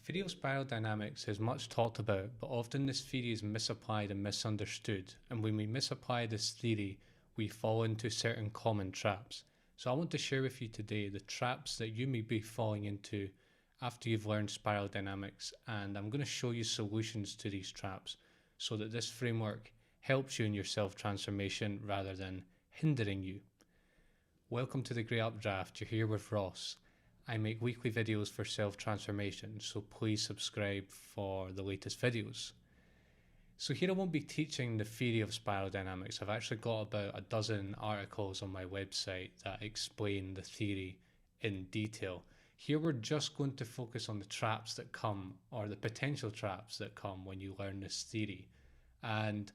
Theory of spiral dynamics is much talked about, but often this theory is misapplied and misunderstood, and when we misapply this theory, we fall into certain common traps. So I want to share with you today the traps that you may be falling into after you've learned spiral dynamics, and I'm going to show you solutions to these traps so that this framework helps you in your self-transformation rather than hindering you. Welcome to the Grey Updraft. You're here with Ross. I make weekly videos for self-transformation, so please subscribe for the latest videos. So here I won't be teaching the theory of spiral dynamics. I've actually got about a dozen articles on my website that explain the theory in detail. Here we're just going to focus on the traps that come, or the potential traps that come when you learn this theory. And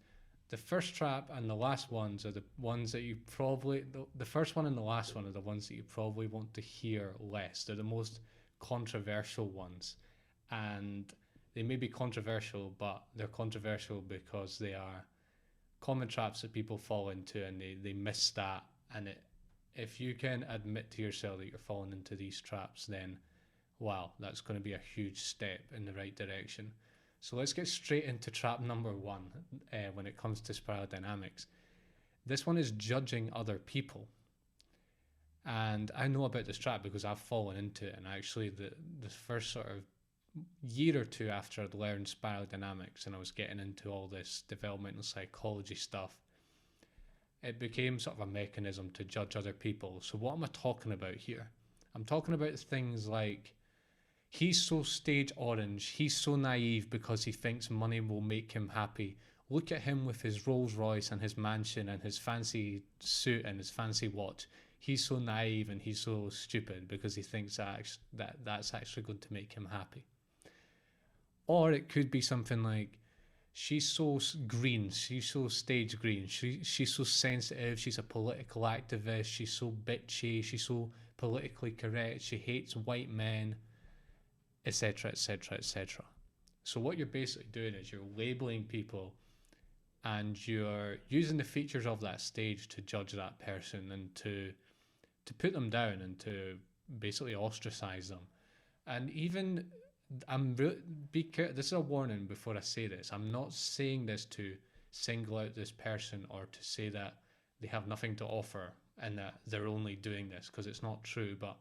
the first trap and the last ones are the ones that you probably, the first one and the last one are the ones that you probably want to hear less. They're the most controversial ones. And they may be controversial, but they're controversial because they are common traps that people fall into and they miss that. And if you can admit to yourself that you're falling into these traps, then wow, that's going to be a huge step in the right direction. So let's get straight into trap number one when it comes to spiral dynamics. This one is judging other people. And I know about this trap because I've fallen into it. And actually the first sort of year or two after I'd learned spiral dynamics and I was getting into all this developmental psychology stuff, it became sort of a mechanism to judge other people. So what am I talking about here? I'm talking about things like, he's so stage orange, he's so naive because he thinks money will make him happy. Look at him with his Rolls Royce and his mansion and his fancy suit and his fancy watch. He's so naive and he's so stupid because he thinks that's actually going to make him happy. Or it could be something like, she's so green, she's so stage green, she's so sensitive, she's a political activist, she's so bitchy, she's so politically correct, she hates white men, etc, etc, etc. So what you're basically doing is you're labeling people and you're using the features of that stage to judge that person and to put them down and to basically ostracize them. And even this is a warning before I say this. I'm not saying this to single out this person or to say that they have nothing to offer and that they're only doing this, because it's not true. But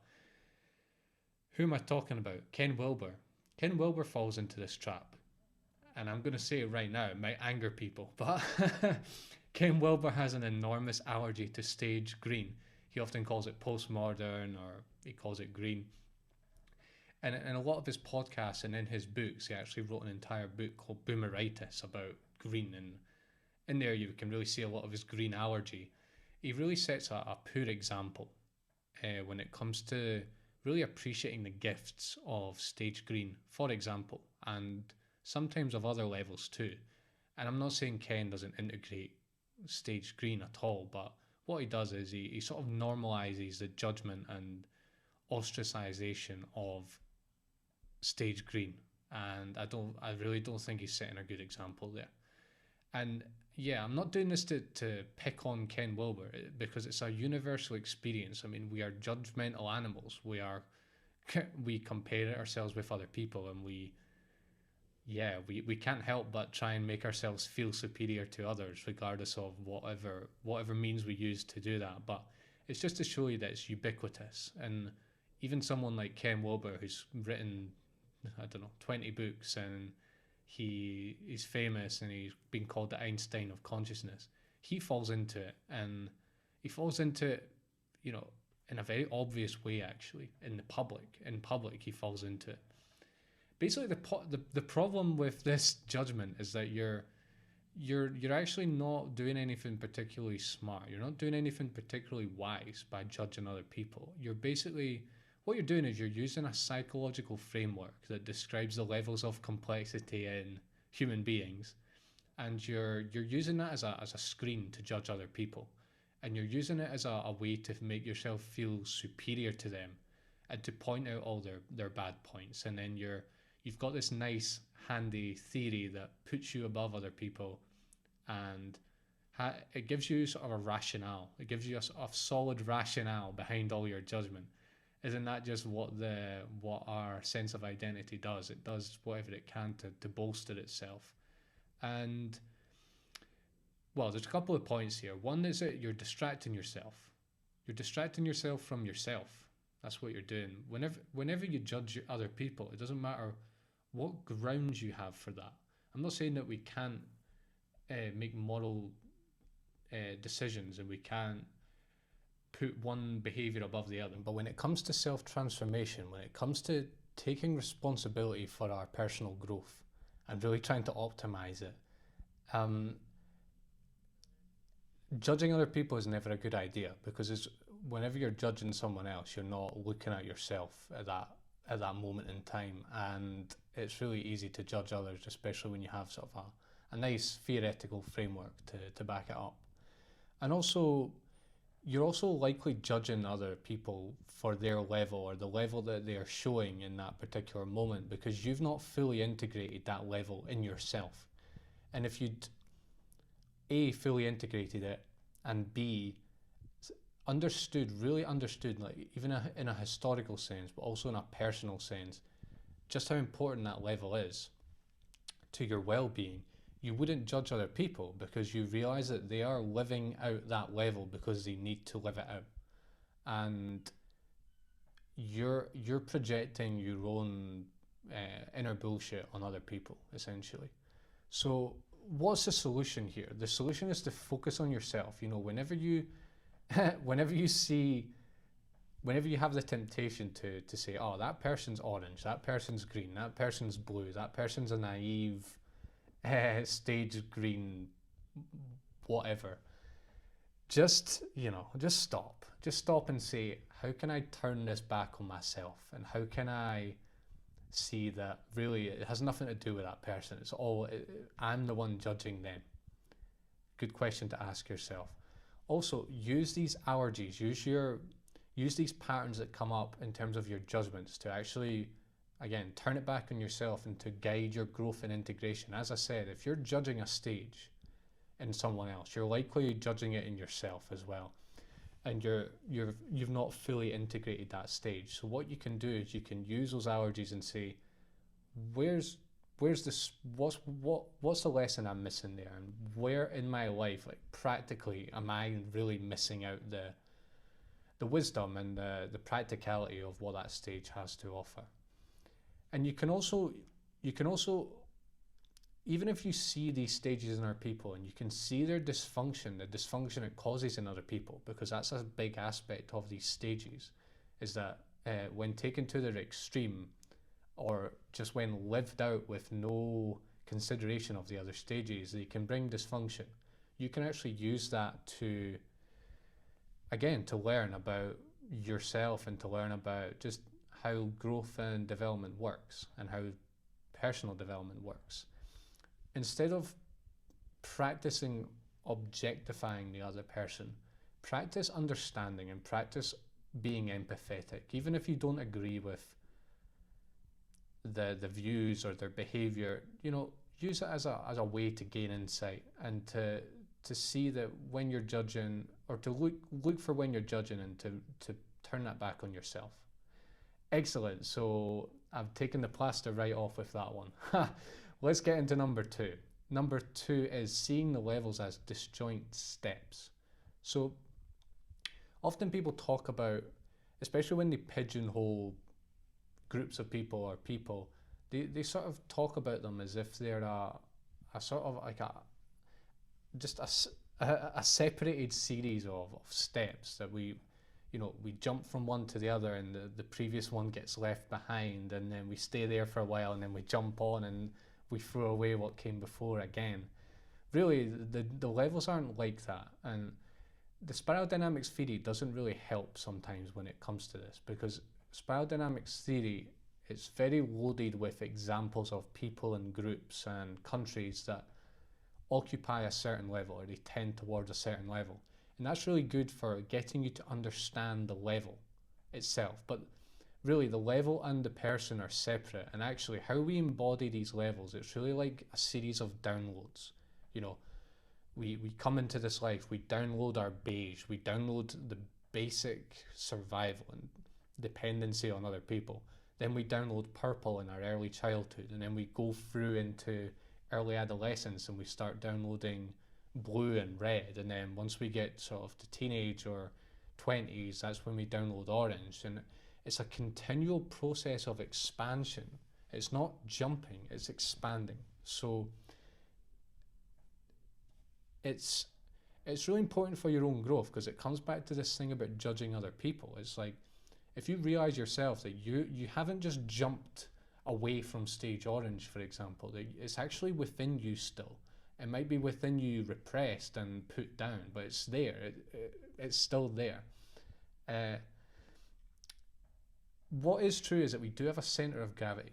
who am I talking about? Ken Wilber. Ken Wilber falls into this trap. And I'm going to say it right now. It might anger people. But Ken Wilber has an enormous allergy to stage green. He often calls it postmodern, or he calls it green. And in a lot of his podcasts and in his books, he actually wrote an entire book called Boomeritis about green. And in there you can really see a lot of his green allergy. He really sets a poor example when it comes to really appreciating the gifts of stage green, for example, and sometimes of other levels too. And I'm not saying Ken doesn't integrate stage green at all, but what he does is he sort of normalizes the judgment and ostracization of stage green. And I really don't think he's setting a good example there. And yeah, I'm not doing this to pick on Ken Wilber because it's a universal experience. I mean, we are judgmental animals. We compare ourselves with other people, and we can't help but try and make ourselves feel superior to others, regardless of whatever means we use to do that. But it's just to show you that it's ubiquitous. And even someone like Ken Wilber, who's written, 20 books, and he's famous and he's been called the Einstein of consciousness, he falls into it, and he falls into it, in a very obvious way. Actually, in public he falls into it. Basically, the problem with this judgment is that you're actually not doing anything particularly smart. You're not doing anything particularly wise by judging other people. What you're doing is you're using a psychological framework that describes the levels of complexity in human beings, and you're using that as a screen to judge other people, and you're using it as a way to make yourself feel superior to them and to point out all their bad points. And then you've got this nice handy theory that puts you above other people, and it gives you sort of a rationale. It gives you a solid rationale behind all your judgment. Isn't that just what our sense of identity does? It does whatever it can to bolster itself. And well, there's a couple of points here. One is that you're distracting yourself. You're distracting yourself from yourself. That's what you're doing. Whenever you judge other people, it doesn't matter what grounds you have for that. I'm not saying that we can't make moral decisions and we can't put one behavior above the other. But when it comes to self-transformation, when it comes to taking responsibility for our personal growth and really trying to optimize it, judging other people is never a good idea, because whenever you're judging someone else, you're not looking at yourself at that moment in time, and it's really easy to judge others, especially when you have sort of a nice theoretical framework to back it up. And also, you're also likely judging other people for their level or the level that they are showing in that particular moment, because you've not fully integrated that level in yourself. And if you'd A, fully integrated it, and B, really understood, like even in a historical sense, but also in a personal sense, just how important that level is to your well-being, you wouldn't judge other people, because you realize that they are living out that level because they need to live it out, and you're projecting your own inner bullshit on other people, essentially. So what's the solution here? The solution is to focus on yourself. You know, whenever you whenever you have the temptation to say, oh, that person's orange, that person's green, that person's blue, that person's a naive stage green, whatever, just stop and say, how can I turn this back on myself, and how can I see that really it has nothing to do with that person, I'm the one judging them? Good question to ask yourself. Also, use these allergies, use these patterns that come up in terms of your judgments to actually, again, turn it back on yourself and to guide your growth and integration. As I said, if you're judging a stage in someone else, you're likely judging it in yourself as well, and you've not fully integrated that stage. So what you can do is you can use those allergies and say, what's the lesson I'm missing there, and where in my life, like practically, am I really missing out the wisdom and the practicality of what that stage has to offer. And you can also, even if you see these stages in other people and you can see their dysfunction, the dysfunction it causes in other people, because that's a big aspect of these stages, is that when taken to their extreme, or just when lived out with no consideration of the other stages, they can bring dysfunction. You can actually use that to learn about yourself and to learn about just how growth and development works and how personal development works. Instead of practicing objectifying the other person, practice understanding and practice being empathetic, even if you don't agree with the views or their behavior. Use it as a way to gain insight and to see that when you're judging, or to look for when you're judging, and to turn that back on yourself. Excellent. So I've taken the plaster right off with that one. Let's get into number two. Number two is seeing the levels as disjoint steps. So often people talk about, especially when they pigeonhole groups of people or people, they sort of talk about them as if they're a sort of like a separated series of steps that we jump from one to the other, and the previous one gets left behind, and then we stay there for a while, and then we jump on and we throw away what came before again. Really, the levels aren't like that, and the spiral dynamics theory doesn't really help sometimes when it comes to this, because spiral dynamics theory, it's very loaded with examples of people and groups and countries that occupy a certain level, or they tend towards a certain level. And that's really good for getting you to understand the level itself. But really, the level and the person are separate. And actually, how we embody these levels, it's really like a series of downloads. We come into this life, we download our beige, we download the basic survival. And dependency on other people. Then we download purple in our early childhood, and then we go through into early adolescence and we start downloading blue and red, and then once we get sort of to teenage or 20s, that's when we download orange. And it's a continual process of expansion. It's not jumping, it's expanding. So it's really important for your own growth, because it comes back to this thing about judging other people. It's like, if you realize yourself that you haven't just jumped away from stage orange, for example, that it's actually within you still. It might be within you repressed and put down, but it's there. It's still there. What is true is that we do have a center of gravity.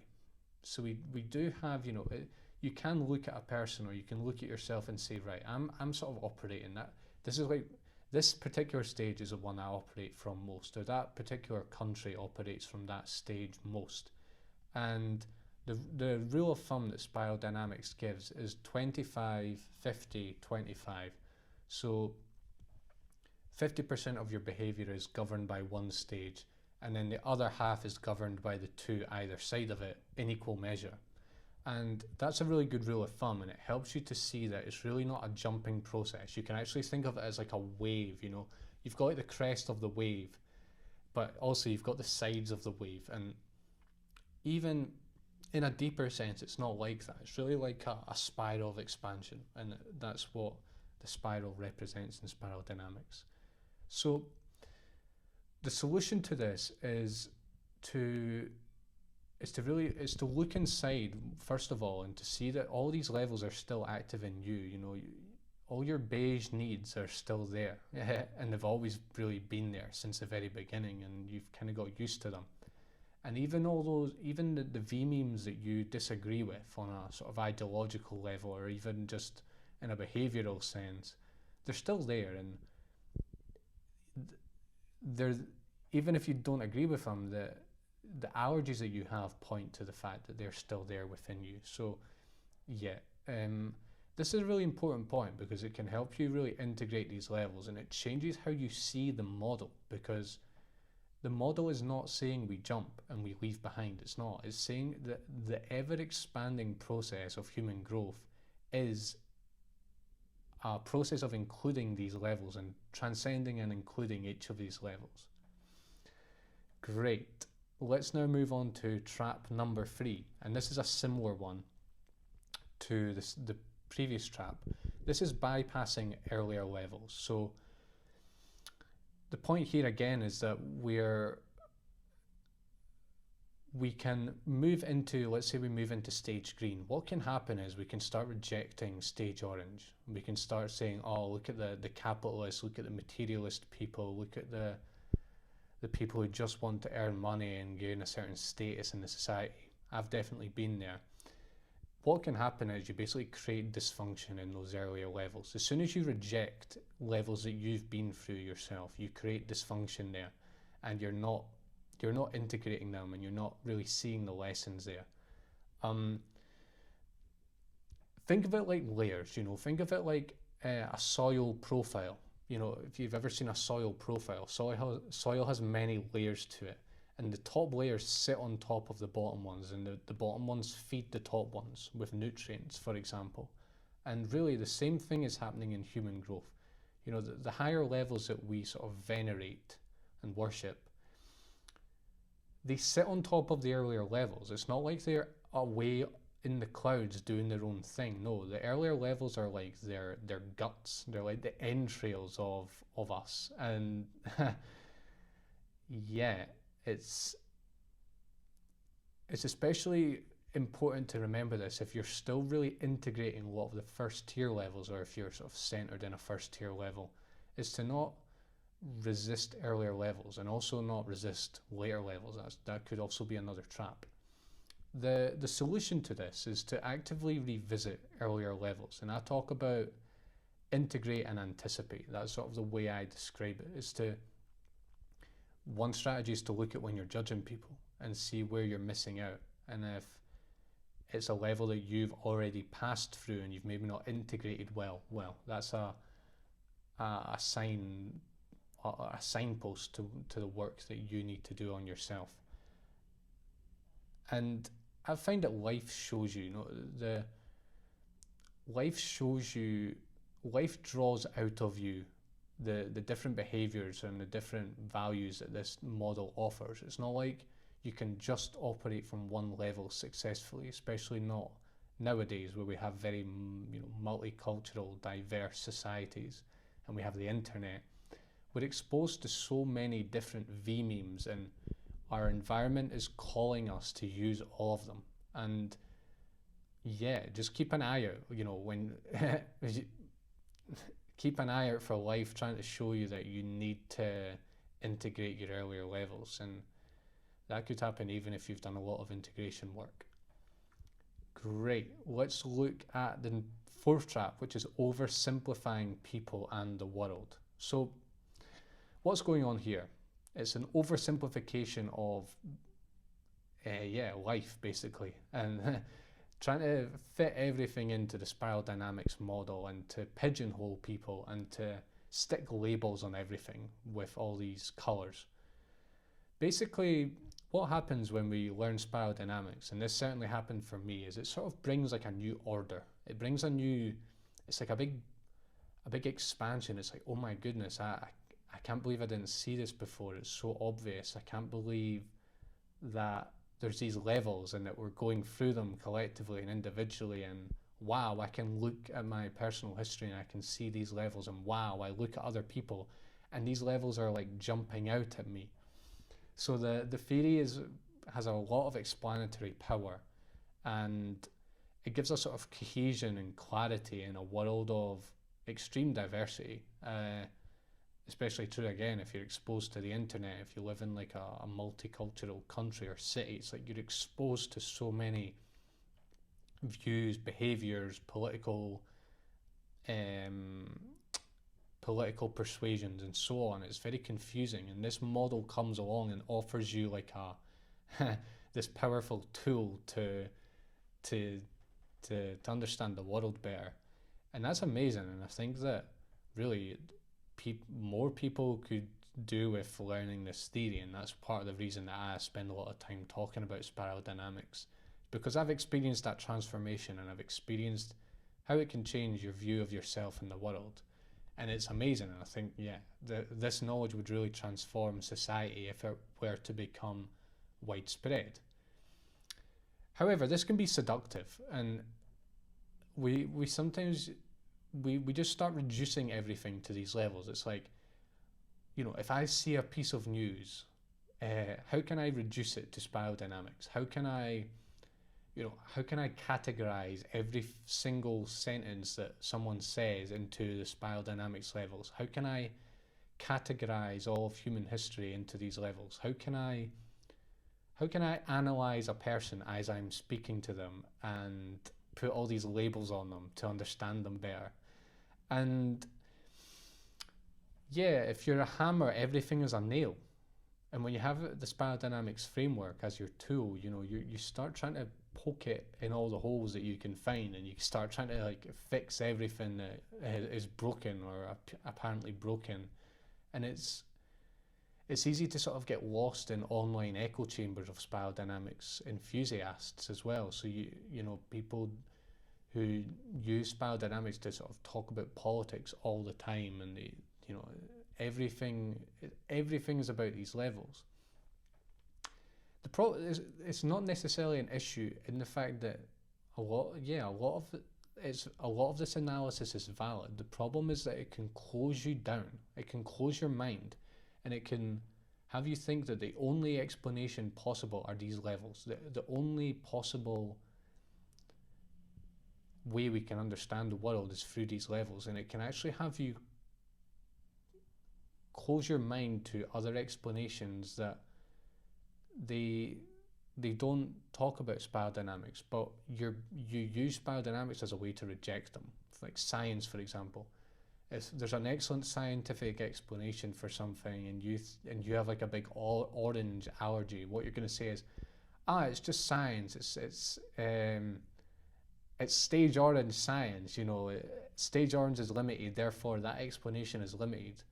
So we do have, you can look at a person, or you can look at yourself and say, right, I'm sort of operating that. This is like, this particular stage is the one I operate from most, or that particular country operates from that stage most. And the rule of thumb that spiral dynamics gives is 25, 50, 25. So 50% of your behavior is governed by one stage, and then the other half is governed by the two either side of it in equal measure. And that's a really good rule of thumb, and it helps you to see that it's really not a jumping process. You can actually think of it as like a wave, You've got like the crest of the wave, but also you've got the sides of the wave. And even in a deeper sense, it's not like that. It's really like a spiral of expansion, and that's what the spiral represents in spiral dynamics. So the solution to this is to look inside first of all, and to see that all these levels are still active in you. All your beige needs are still there, and they've always really been there since the very beginning, and you've kind of got used to them. And even the V-memes that you disagree with on a sort of ideological level, or even just in a behavioral sense, they're still there, and they're, even if you don't agree with them, the allergies that you have point to the fact that they're still there within you. So yeah, this is a really important point, because it can help you really integrate these levels, and it changes how you see the model, because the model is not saying we jump and we leave behind. It's not. It's saying that the ever-expanding process of human growth is a process of including these levels and transcending and including each of these levels. Great. Let's now move on to trap number 3, and this is a similar one to the previous trap. This is bypassing earlier levels. So the point here again is that we can move into, let's say we move into stage green. What can happen is we can start rejecting stage orange. We can start saying, oh, look at the capitalists, look at the materialist people, look at the people who just want to earn money and gain a certain status in the society. I've definitely been there. What can happen is you basically create dysfunction in those earlier levels. As soon as you reject levels that you've been through yourself, you create dysfunction there, and you're not integrating them, and you're not really seeing the lessons there. Think of it like layers, think of it like a soil profile. If you've ever seen a soil profile, soil has many layers to it, and the top layers sit on top of the bottom ones, and the bottom ones feed the top ones with nutrients, for example. And really the same thing is happening in human growth. The higher levels that we sort of venerate and worship, they sit on top of the earlier levels. It's not like they're away in the clouds doing their own thing. No, the earlier levels are like their guts. They're like the entrails of us. And yeah, it's especially important to remember this if you're still really integrating a lot of the first tier levels, or if you're sort of centered in a first tier level, is to not resist earlier levels, and also not resist later levels. That could also be another trap. The solution to this is to actively revisit earlier levels, and I talk about integrate and anticipate. That's sort of the way I describe it. Is to, one strategy is to look at when you're judging people and see where you're missing out, and if it's a level that you've already passed through and you've maybe not integrated well, that's a sign a signpost to the work that you need to do on yourself. And I find that life shows you, the life shows you, life draws out of you the different behaviors and the different values that this model offers. It's not like you can just operate from one level successfully, especially not nowadays where we have very multicultural, diverse societies, and we have the internet. We're exposed to so many different V-memes, and our environment is calling us to use all of them. And yeah, just keep an eye out, when keep an eye out for life trying to show you that you need to integrate your earlier levels, and that could happen even if you've done a lot of integration work. Great, let's look at the fourth trap, which is oversimplifying people and the world. So what's going on here? It's an oversimplification of life, basically, and trying to fit everything into the spiral dynamics model and to pigeonhole people and to stick labels on everything with all these colors. Basically, what happens when we learn spiral dynamics, and this certainly happened for me, is it sort of brings like a new order. It brings it's like a big expansion. It's like, oh my goodness, I can't believe I didn't see this before. It's so obvious. I can't believe that there's these levels and that we're going through them collectively and individually, and wow, I can look at my personal history and I can see these levels, and wow, I look at other people and these levels are like jumping out at me. So the theory has a lot of explanatory power, and it gives us sort of cohesion and clarity in a world of extreme diversity. Especially true again if you're exposed to the internet, if you live in like a multicultural country or city. It's like you're exposed to so many views, behaviors, political persuasions and so on. It's very confusing, and this model comes along and offers you like this powerful tool to understand the world better, and that's amazing. And I think that really more people could do with learning this theory, and that's part of the reason that I spend a lot of time talking about spiral dynamics, because I've experienced that transformation and I've experienced how it can change your view of yourself in the world, and it's amazing. And I think this knowledge would really transform society if it were to become widespread. However, this can be seductive, and we sometimes we just start reducing everything to these levels. It's like, if I see a piece of news, how can I reduce it to spiral dynamics? How can I categorize every single sentence that someone says into the spiral dynamics levels? How can I categorize all of human history into these levels? How can I analyze a person as I'm speaking to them and put all these labels on them to understand them better? And yeah, if you're a hammer, everything is a nail. And when you have the spiral dynamics framework as your tool, you start trying to poke it in all the holes that you can find, and you start trying to like fix everything that is broken or apparently broken. And it's easy to sort of get lost in online echo chambers of spiral dynamics enthusiasts as well. So people who use spiral dynamics to sort of talk about politics all the time, and everything is about these levels. The problem is it's not necessarily an issue in the fact that a lot of this analysis is valid. The problem is that it can close you down, it can close your mind, and it can have you think that the only explanation possible are these levels. The only possible way we can understand the world is through these levels, and it can actually have you close your mind to other explanations that they don't talk about spiral dynamics, but you use spiral dynamics as a way to reject them. Like science, for example. If there's an excellent scientific explanation for something, and you have like a big orange allergy, what you're going to say is, it's just science. It's stage orange science. Stage orange is limited, therefore that explanation is limited.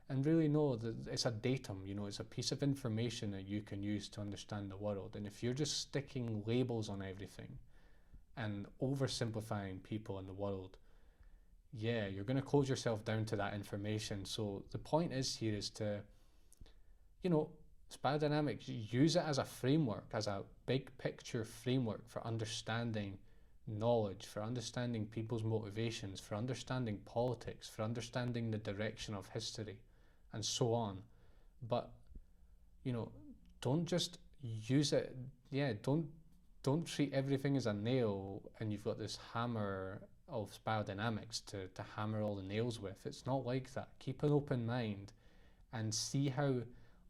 and really know that it's a datum, it's a piece of information that you can use to understand the world. And if you're just sticking labels on everything and oversimplifying people in the world, yeah, you're going to close yourself down to that information. So the point is here is to, spiral dynamics, use it as a framework, as a big picture framework for understanding knowledge, for understanding people's motivations, for understanding politics, for understanding the direction of history, and so on. But don't just use it. Yeah, don't treat everything as a nail and you've got this hammer of spiral dynamics to hammer all the nails with. It's not like that. Keep an open mind and see how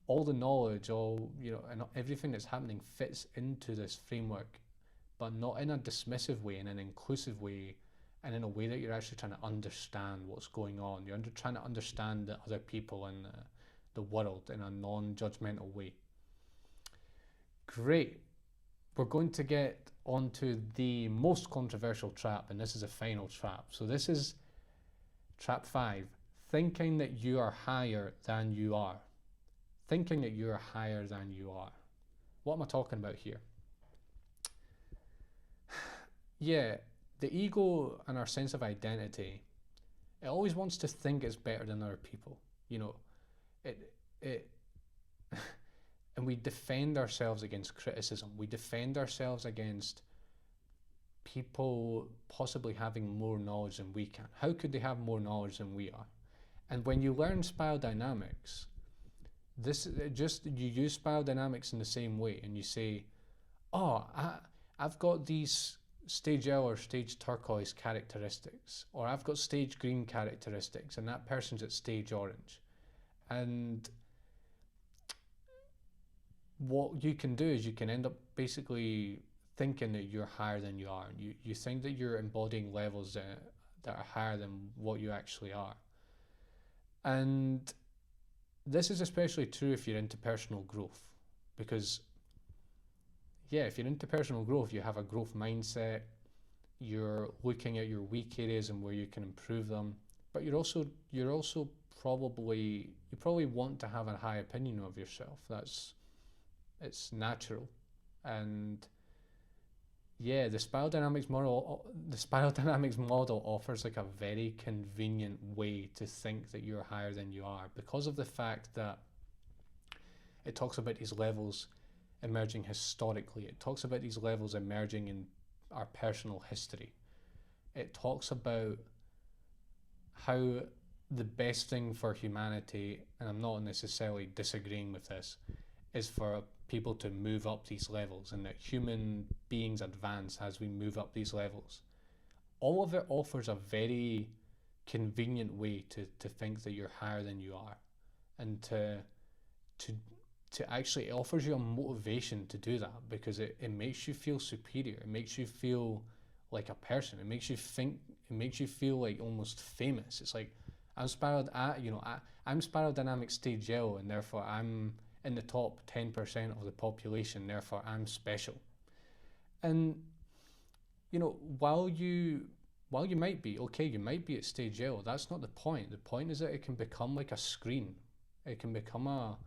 all the knowledge, and everything that's happening fits into this framework, but not in a dismissive way, in an inclusive way, and in a way that you're actually trying to understand what's going on. You're trying to understand the other people and the world in a non-judgmental way. Great. We're going to get onto the most controversial trap, and this is a final trap. So this is trap 5, thinking that you are higher than you are. Thinking that you are higher than you are. What am I talking about here? Yeah, the ego and our sense of identity, it always wants to think it's better than other people. It and we defend ourselves against criticism. We defend ourselves against people possibly having more knowledge than we can. How could they have more knowledge than we are? And when you learn spiral dynamics, you use spiral dynamics in the same way, and you say, oh, I've got these stage L or stage turquoise characteristics, or I've got stage green characteristics, and that person's at stage orange. And what you can do is you can end up basically thinking that you're higher than you are. You think that you're embodying levels that are higher than what you actually are. And this is especially true if you're into personal growth, because if you're into personal growth, you have a growth mindset, you're looking at your weak areas and where you can improve them, but you probably want to have a high opinion of yourself. It's natural. And the spiral dynamics model offers like a very convenient way to think that you're higher than you are, because of the fact that it talks about these levels emerging historically. It talks about these levels emerging in our personal history. It talks about how the best thing for humanity, and I'm not necessarily disagreeing with this, is for people to move up these levels, and that human beings advance as we move up these levels. All of it offers a very convenient way to think that you're higher than you are, and to actually, it offers you a motivation to do that, because it makes you feel superior. It makes you feel like a person. It makes you feel like almost famous. It's like, I'm spiral dynamic stage L, and therefore I'm in the top 10% of the population, therefore I'm special. And while you might be you might be at stage L, that's not the point. The point is that it can become like a screen. It can become a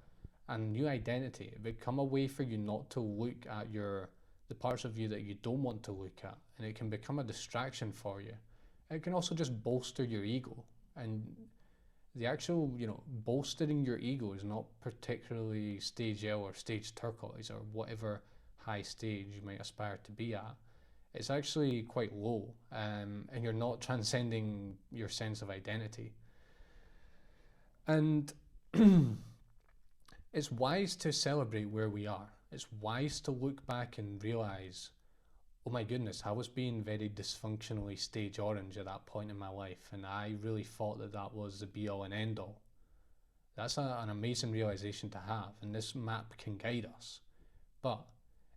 new identity. It become a way for you not to look at the parts of you that you don't want to look at, and it can become a distraction for you. It can also just bolster your ego, and the actual, bolstering your ego is not particularly stage L or stage turquoise or whatever high stage you might aspire to be at. It's actually quite low, and you're not transcending your sense of identity. And it's wise to celebrate where we are. It's wise to look back and realize, oh my goodness, I was being very dysfunctionally stage orange at that point in my life, and I really thought that was the be all and end all. That's an amazing realization to have, and this map can guide us. But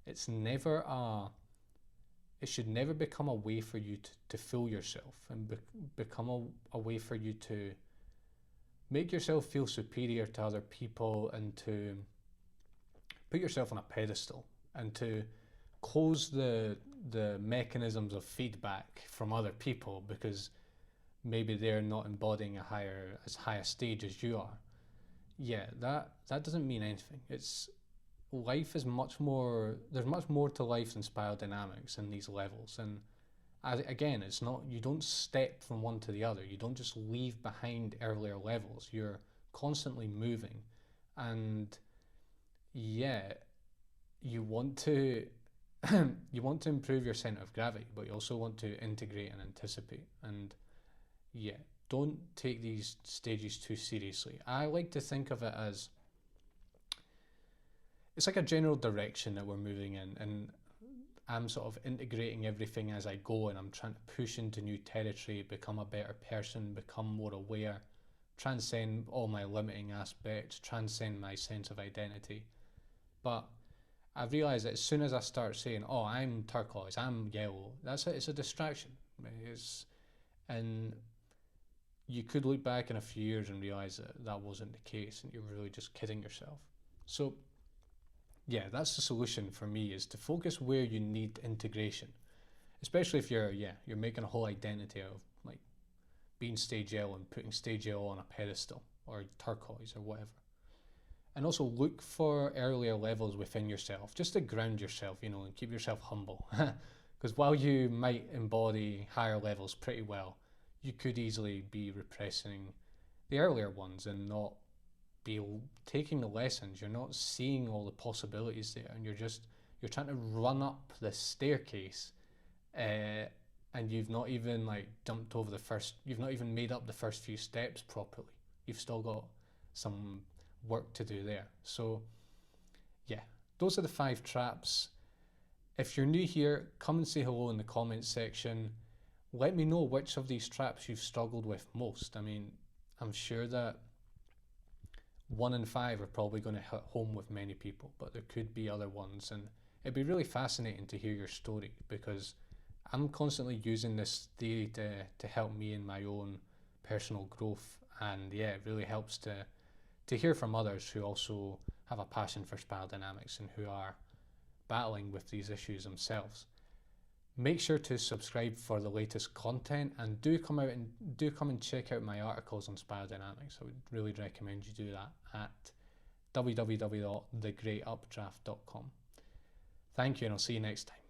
it should never become a way for you to fool yourself and become a way for you to make yourself feel superior to other people, and to put yourself on a pedestal, and to close the mechanisms of feedback from other people because maybe they're not embodying as high a stage as you are. yeah, that doesn't mean anything. It's life is much more. There's much more to life than spiral dynamics in these levels, and again, it's not. You don't step from one to the other. You don't just leave behind earlier levels. You're constantly moving, and yeah, you want to you want to improve your center of gravity, but you also want to integrate and anticipate. And yeah, don't take these stages too seriously. I like to think of it as it's like a general direction that we're moving in, and I'm sort of integrating everything as I go, and I'm trying to push into new territory, become a better person, become more aware, transcend all my limiting aspects, transcend my sense of identity. But I've realised that as soon as I start saying, "Oh, I'm turquoise, I'm yellow," that's it. It's a distraction. It's and you could look back in a few years and realise that that wasn't the case, and you're really just kidding yourself. So yeah, that's the solution for me, is to focus where you need integration, especially if you're making a whole identity out of like being stage yellow and putting stage yellow on a pedestal, or turquoise or whatever. And also look for earlier levels within yourself, just to ground yourself, and keep yourself humble. Because while you might embody higher levels pretty well, you could easily be repressing the earlier ones and not be taking the lessons. You're not seeing all the possibilities there, and you're trying to run up this staircase, and you've not even like jumped over you've not even made up the first few steps properly. You've still got some work to do there. So yeah, those are the 5 traps. If you're new here, come and say hello in the comments section. Let me know which of these traps you've struggled with most. I mean, I'm sure that 1 and 5 are probably going to hit home with many people, but there could be other ones, and it'd be really fascinating to hear your story, because I'm constantly using this theory to help me in my own personal growth. And yeah, it really helps to hear from others who also have a passion for spiral dynamics and who are battling with these issues themselves. Make sure to subscribe for the latest content, and do come and check out my articles on spiral dynamics. I would really recommend you do that at www.thegreatupdraft.com. Thank you, and I'll see you next time.